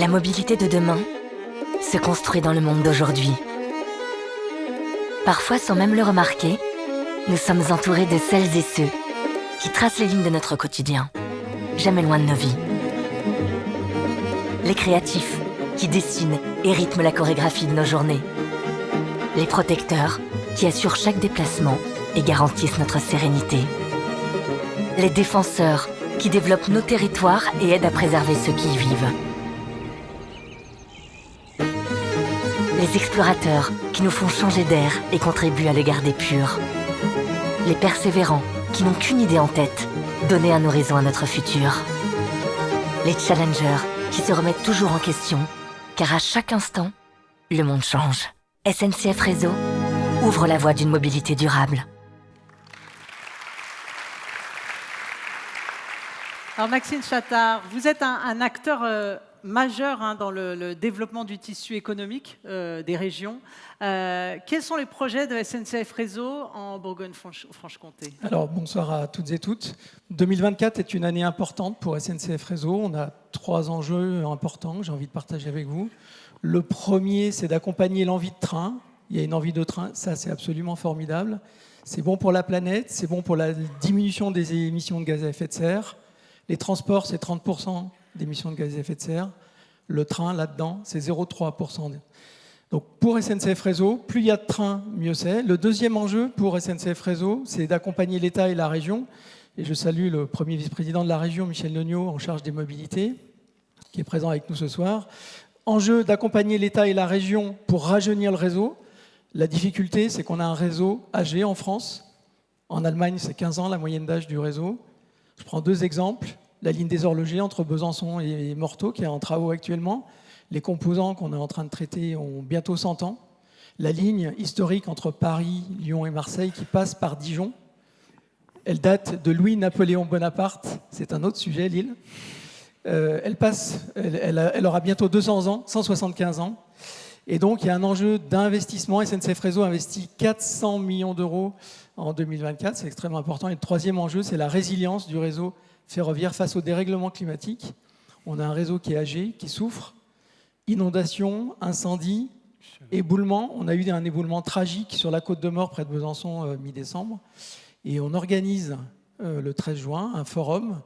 La mobilité de demain se construit dans le monde d'aujourd'hui. Parfois, sans même le remarquer, nous sommes entourés de celles et ceux qui tracent les lignes de notre quotidien, jamais loin de nos vies. Les créatifs qui dessinent et rythment la chorégraphie de nos journées. Les protecteurs qui assurent chaque déplacement et garantissent notre sérénité. Les défenseurs qui développent nos territoires et aident à préserver ceux qui y vivent. Les explorateurs qui nous font changer d'air et contribuent à le garder pur. Les persévérants qui n'ont qu'une idée en tête, donner un horizon à notre futur. Les challengers qui se remettent toujours en question, car à chaque instant, le monde change. SNCF Réseau ouvre la voie d'une mobilité durable. Alors Maxime Chattard, vous êtes un acteur majeur dans le développement du tissu économique des régions. Quels sont les projets de SNCF Réseau en Bourgogne-Franche-Comté? Alors bonsoir à toutes et toutes. 2024 est une année importante pour SNCF Réseau. On a 3 enjeux importants que j'ai envie de partager avec vous. Le premier, c'est d'accompagner l'envie de train. Il y a une envie de train, ça c'est absolument formidable. C'est bon pour la planète, c'est bon pour la diminution des émissions de gaz à effet de serre. Les transports, c'est 30% d'émissions de gaz à effet de serre. Le train, là-dedans, c'est 0,3%. Donc pour SNCF Réseau, plus il y a de trains, mieux c'est. Le deuxième enjeu pour SNCF Réseau, c'est d'accompagner l'État et la région. Et je salue le premier vice-président de la région, Michel Legnaud, en charge des mobilités, qui est présent avec nous ce soir. Enjeu d'accompagner l'État et la région pour rajeunir le réseau. La difficulté, c'est qu'on a un réseau âgé en France. En Allemagne, c'est 15 ans la moyenne d'âge du réseau. Je prends 2 exemples. La ligne des horlogers entre Besançon et Morteau, qui est en travaux actuellement. Les composants qu'on est en train de traiter ont bientôt 100 ans. La ligne historique entre Paris, Lyon et Marseille, qui passe par Dijon. Elle date de Louis-Napoléon Bonaparte. C'est un autre sujet, Lille. Elle aura bientôt 200 ans, 175 ans. Et donc, il y a un enjeu d'investissement. SNCF Réseau investit 400 millions d'euros en 2024. C'est extrêmement important. Et le troisième enjeu, c'est la résilience du réseau ferroviaire face au dérèglement climatique. On a un réseau qui est âgé, qui souffre. Inondations, incendies, éboulements. On a eu un éboulement tragique sur la Côte de Mort, près de Besançon, mi-décembre. Et on organise le 13 juin un forum,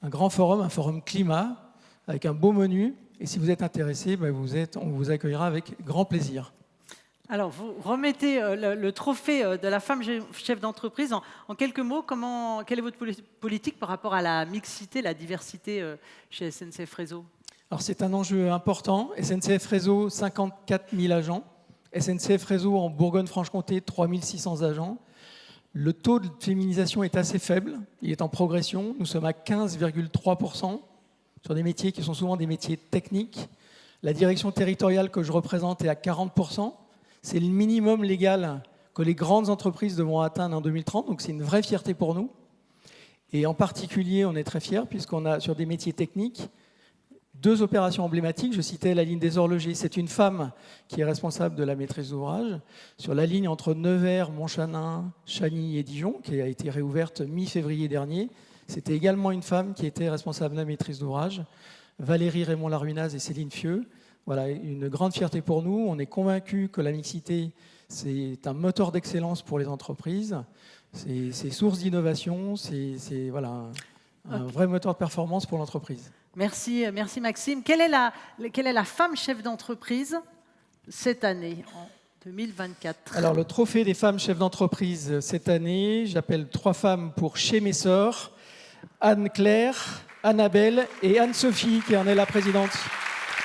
un grand forum, un forum climat, avec un beau menu. Et si vous êtes intéressé, on vous accueillera avec grand plaisir. Alors, vous remettez le trophée de la femme chef d'entreprise. En quelques mots, quelle est votre politique par rapport à la mixité, la diversité chez SNCF Réseau? Alors, c'est un enjeu important. SNCF Réseau, 54 000 agents. SNCF Réseau en Bourgogne-Franche-Comté, 3 600 agents. Le taux de féminisation est assez faible. Il est en progression. Nous sommes à 15,3%. Sur des métiers qui sont souvent des métiers techniques. La direction territoriale que je représente est à 40%. C'est le minimum légal que les grandes entreprises devront atteindre en 2030, donc c'est une vraie fierté pour nous. Et en particulier, on est très fiers puisqu'on a sur des métiers techniques 2 opérations emblématiques. Je citais la ligne des horlogers. C'est une femme qui est responsable de la maîtrise d'ouvrage sur la ligne entre Nevers, Montchanin, Chagny et Dijon, qui a été réouverte mi-février dernier. C'était également une femme qui était responsable de la maîtrise d'ouvrage, Valérie Raymond-Laruinaz et Céline Fieux. Voilà, une grande fierté pour nous. On est convaincus que la mixité, c'est un moteur d'excellence pour les entreprises. C'est source d'innovation, c'est voilà, un vrai moteur de performance pour l'entreprise. Merci Maxime. Quelle est la femme chef d'entreprise cette année, en 2024? Alors, le trophée des femmes chefs d'entreprise cette année, j'appelle 3 femmes pour chez mes sœurs. Anne-Claire, Annabelle et Anne-Sophie, qui en est la présidente.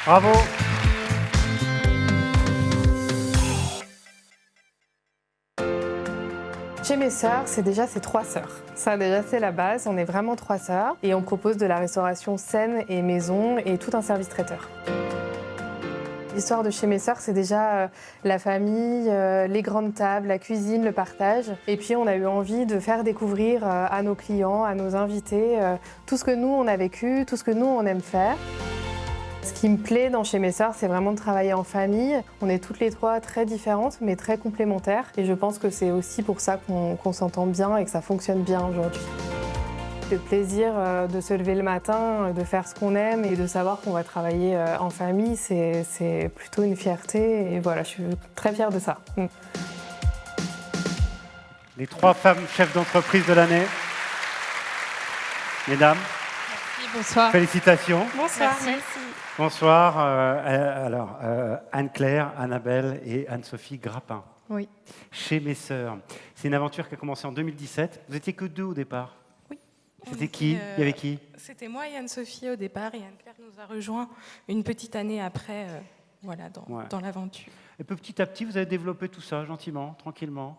Bravo. Chez mes sœurs, c'est 3 sœurs. Ça, déjà, c'est la base. On est vraiment 3 sœurs. Et on propose de la restauration saine et maison et tout un service traiteur. L'histoire de chez mes sœurs, c'est déjà la famille, les grandes tables, la cuisine, le partage. Et puis, on a eu envie de faire découvrir à nos clients, à nos invités, tout ce que nous, on a vécu, tout ce que nous, on aime faire. Ce qui me plaît dans Chez mes sœurs, c'est vraiment de travailler en famille. On est toutes les 3 très différentes, mais très complémentaires. Et je pense que c'est aussi pour ça qu'on s'entend bien et que ça fonctionne bien aujourd'hui. Le plaisir de se lever le matin, de faire ce qu'on aime et de savoir qu'on va travailler en famille, c'est plutôt une fierté. Et voilà, je suis très fière de ça. Les 3 femmes chefs d'entreprise de l'année. Mesdames, Merci, bonsoir. félicitations. Bonsoir. Bonsoir. Alors, Anne-Claire, Annabelle et Anne-Sophie Grappin. Oui. Chez Mes Sœurs. C'est une aventure qui a commencé en 2017. Vous étiez que 2 au départ. Oui. C'était qui Il y avait qui C'était moi et Anne-Sophie au départ, et Anne-Claire nous a rejoints une petite année après, dans l'aventure. Et petit à petit, vous avez développé tout ça gentiment, tranquillement.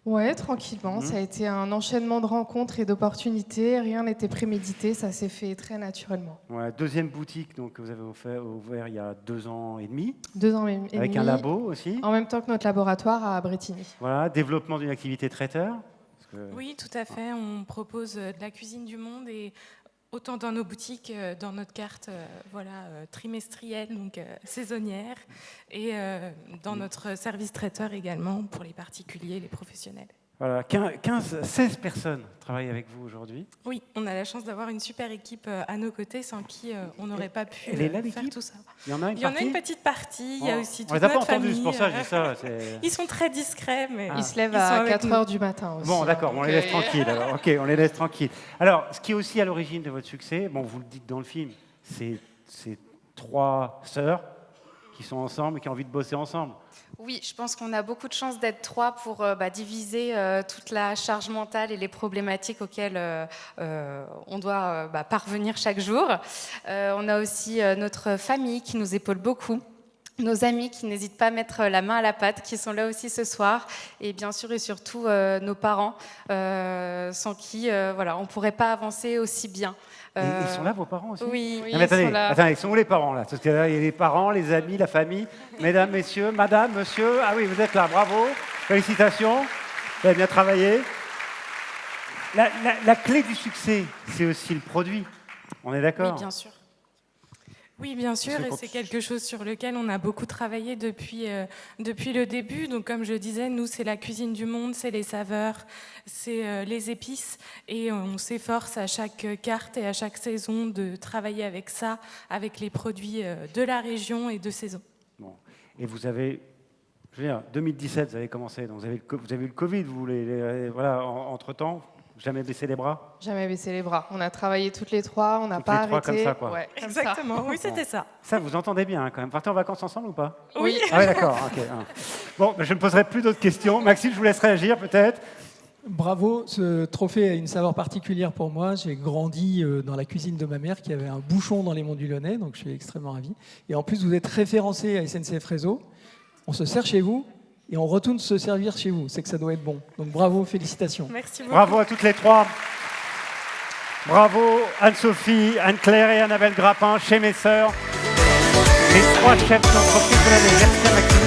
Ouais, tranquillement. Ça a été un enchaînement de rencontres et d'opportunités. Rien n'était prémédité, ça s'est fait très naturellement. Ouais, 2e boutique donc, que vous avez ouvert il y a 2 ans et demi. 2 ans et demi. Avec un labo aussi. En même temps que notre laboratoire à Bretigny. Voilà, développement d'une activité traiteur. Oui, tout à fait. On propose de la cuisine du monde, et autant dans nos boutiques, dans notre carte trimestrielle, donc saisonnière, et dans notre service traiteur également pour les particuliers, les professionnels. Voilà, 16 personnes travaillent avec vous aujourd'hui. Oui, on a la chance d'avoir une super équipe à nos côtés, sans qui on n'aurait pas pu Elle est là, faire l'équipe tout ça. Il y en a Il y en a une petite partie, il y a aussi toute on les a pas notre entendus, famille. c'est pour ça que je dis ça. Ils sont très discrets, mais Ils se lèvent ils sont à avec 4 nous. heures du matin aussi. Bon, d'accord, on les laisse tranquilles. Alors. Ok, on les laisse tranquilles. Alors, ce qui est aussi à l'origine de votre succès, bon, vous le dites dans le film, c'est 3 sœurs qui sont ensemble et qui ont envie de bosser ensemble. Oui, je pense qu'on a beaucoup de chance d'être 3 pour diviser toute la charge mentale et les problématiques auxquelles on doit parvenir chaque jour. On a aussi notre famille qui nous épaule beaucoup. Nos amis qui n'hésitent pas à mettre la main à la pâte, qui sont là aussi ce soir, et bien sûr et surtout nos parents, sans qui on ne pourrait pas avancer aussi bien. Et ils sont là, vos parents aussi? Oui, Non, mais ils sont là. attendez, ils sont où les parents là? Parce que là, il y a les parents, les amis, la famille. Mesdames, messieurs, madame, monsieur, ah oui, vous êtes là, bravo, félicitations, vous avez bien travaillé. La clé du succès, c'est aussi le produit. On est d'accord? oui, bien sûr. Oui, bien sûr, et c'est quelque chose sur lequel on a beaucoup travaillé depuis le début. Donc, comme je disais, nous, c'est la cuisine du monde, c'est les saveurs, c'est les épices, et on s'efforce à chaque carte et à chaque saison de travailler avec ça, avec les produits de la région et de saison. Bon. Et vous avez, je veux dire, 2017, vous avez commencé, donc vous avez eu le Covid, voilà, entre-temps. Jamais baissé les bras? Jamais baissé les bras. On a travaillé toutes les 3, on n'a pas les 3 arrêté. comme ça, quoi. Ouais, comme Exactement, ça. oui, c'était ça. Ça, vous entendez bien hein, quand même. Partez en vacances ensemble ou pas? Oui. Ah oui, d'accord. ok. Bon, je ne poserai plus d'autres questions. Maxime, je vous laisse réagir peut-être. Bravo, ce trophée a une saveur particulière pour moi. J'ai grandi dans la cuisine de ma mère qui avait un bouchon dans les Monts du Lyonnais, donc je suis extrêmement ravi. Et en plus, vous êtes référencé à SNCF Réseau. On se sert chez vous et on retourne se servir chez vous. C'est que ça doit être bon. Donc bravo, félicitations. Merci beaucoup. Bravo à toutes les 3. Bravo Anne-Sophie, Anne-Claire et Annabelle Grappin chez Mes Sœurs. Les 3 chefs d'entreprise de l'année. Merci à Maxime.